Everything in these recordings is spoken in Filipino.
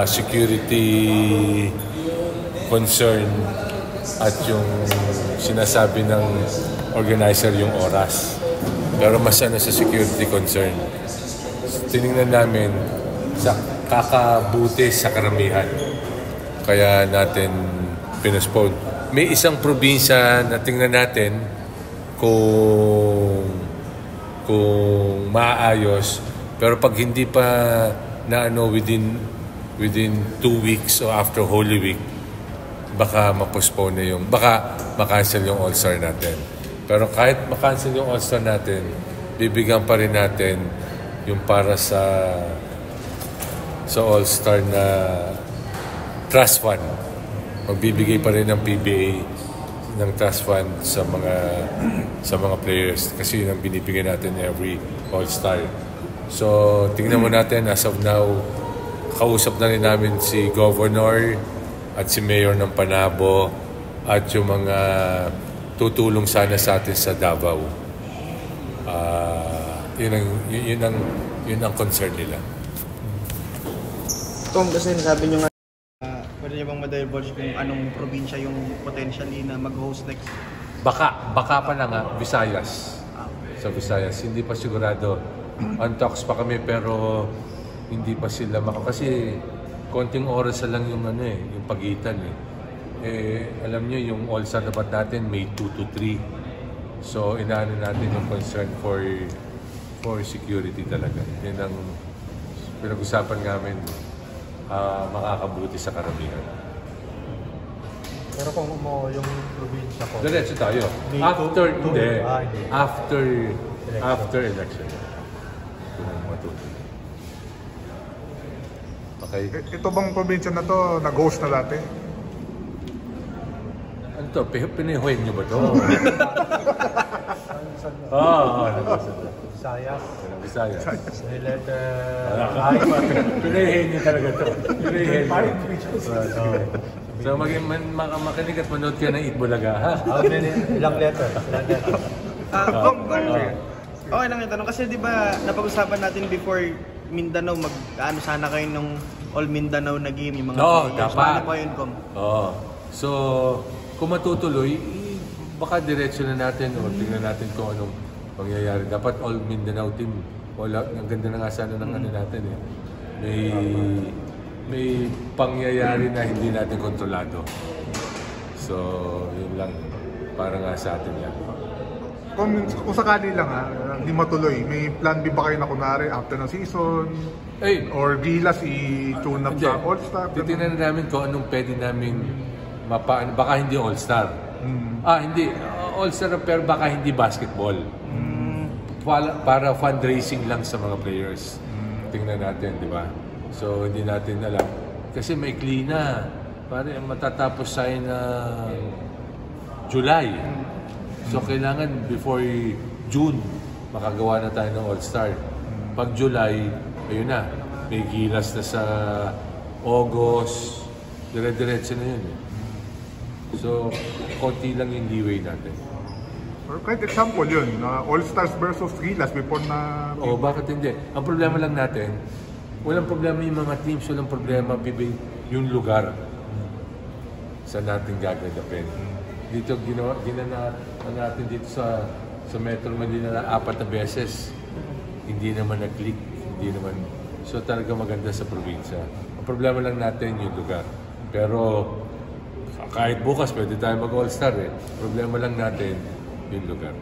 security concern at yung sinasabi ng organizer yung oras. Pero mas sa security concern. Tinignan namin sa kakabuti sa karamihan. Kaya natin pinospone. May isang probinsya na tingnan natin kung maayos, pero pag hindi pa na within 2 weeks o after Holy Week, baka ma-postpone na baka ma-cancel yung All-Star natin. Pero kahit ma-cancel yung All-Star natin, bibigyan pa rin natin yung para sa All-Star na trust fund. Magbibigay pa rin ng PBA ng trust fund sa mga players kasi yun ang binibigay natin every All-Star. So, tingnan mo natin as of now, kausap na rin namin si Governor at si Mayor ng Panabo at yung mga tutulong sana sa atin sa Davao. Yun ang concern nila. Tom, kasi nasabi nyo nga, pwede niyo bang ma-divulge kung anong probinsya yung potentially na mag-host next? Baka pa lang Visayas. Sa Visayas, hindi pa sigurado. On talks pa kami pero hindi pa sila kasi konting oras na lang yung yung pagitan alam niyo yung All-Star dapat natin May 2 to 3. So inaano natin yung concern for security talaga. Yan ang pinag-usapan namin makakabuti sa karamihan. Pero kung yung probinsya ko. Diretso tayo. After election. Okay. Ito bang probinsya na to nag-host na dati? Ano to? Pinihuin nyo ba to? Visayas. Visayas. Pinihuin nyo talaga to. Pinihuin nyo. So makinig at manood ka ng Itbulaga, ha? Ilang letter? Okay lang yung tanong kasi di ba napag-usapan natin before Mindanao sana kayo nung All Mindanao na game yung mga players. Dapat. Paano pa yun, Kom? So kung matutuloy, baka diretso na natin o tingnan natin kung anong mangyayari. Dapat All Mindanao team. Ang ganda na nga sana ng natin may pangyayari na hindi natin kontrolado. So yun lang para nga sa atin yan. Kung sakali lang hindi matuloy, may plan B ba kayo na kunwari after ng season? Or Gilas i-tune up sa All-Star? Titignan na namin kung anong pwede namin baka hindi All-Star. Hindi. All-Star pero baka hindi basketball. Para fundraising lang sa mga players. Tingnan natin, di ba? So hindi natin alam. Kasi may maikli na. Pare, matatapos tayo na July. So kailangan before June, makagawa na tayo ng All-Star. Pag July, ayun na. May Gilas na sa August. Dire-diretso na yun. So, konti lang yung leeway natin. Or kahit example yun, All-Stars versus Gilas before na... Bakit hindi? Ang problema lang natin, walang problema yung mga teams, walang problema yung lugar sa natin gaganapin. Dito, ginana natin dito sa Metro Manila na 4 na beses. Hindi naman nag-click. So talaga maganda sa probinsya. Ang problema lang natin yung lugar. Pero kahit bukas pwede tayo mag-All-Star Problema lang natin yung lugar.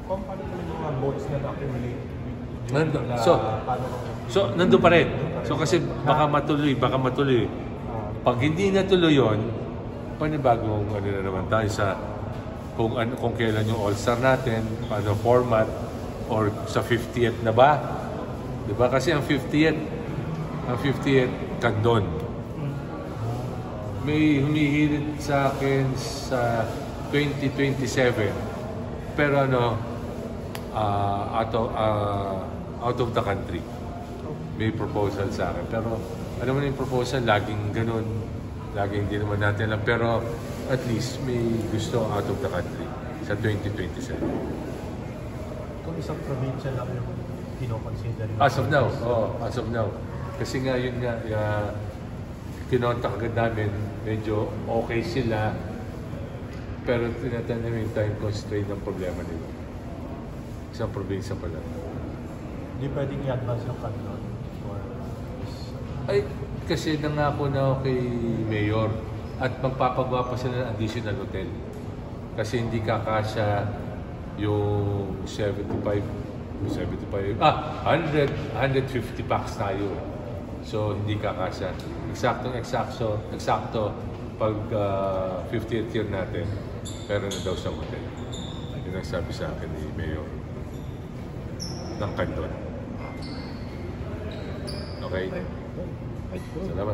Kung paano po yung mga votes na na-accumulate? Nandun pa rin. So kasi baka matuloy. Pag hindi natuloy yun, panibagong na naman tayo sa kung kailan yung All-Star natin, paano format, or sa 50th na ba? Diba? Kasi ang 50th kandon. May humihirit sa akin sa 2027. Pero out of the country. May proposal sa akin. Pero alam mo na yung proposal, laging ganun. Laging hindi naman natin alam. Pero at least may gusto out of the country sa 2027. Kung isang probinsya lang yung kinoconsider. As of now. Kasi nga yun nga, kinontak agad namin, medyo okay sila, pero tinatanong namin yung time constraint ng problema nila. Isang probinsya pa lang. Hindi pwedeng i-advance yung kanlon for this. Ay, kasi nangako na ako kay Mayor at magpapagawa pa sila ng additional hotel. Kasi hindi kakasya yung 150 packs tayo. So, hindi kakasya. Eksakto pag 50th year natin, pero na daw sa hotel. Yun ang sabi sa akin ni Mayor ng Kanlon. Okay? Salamat.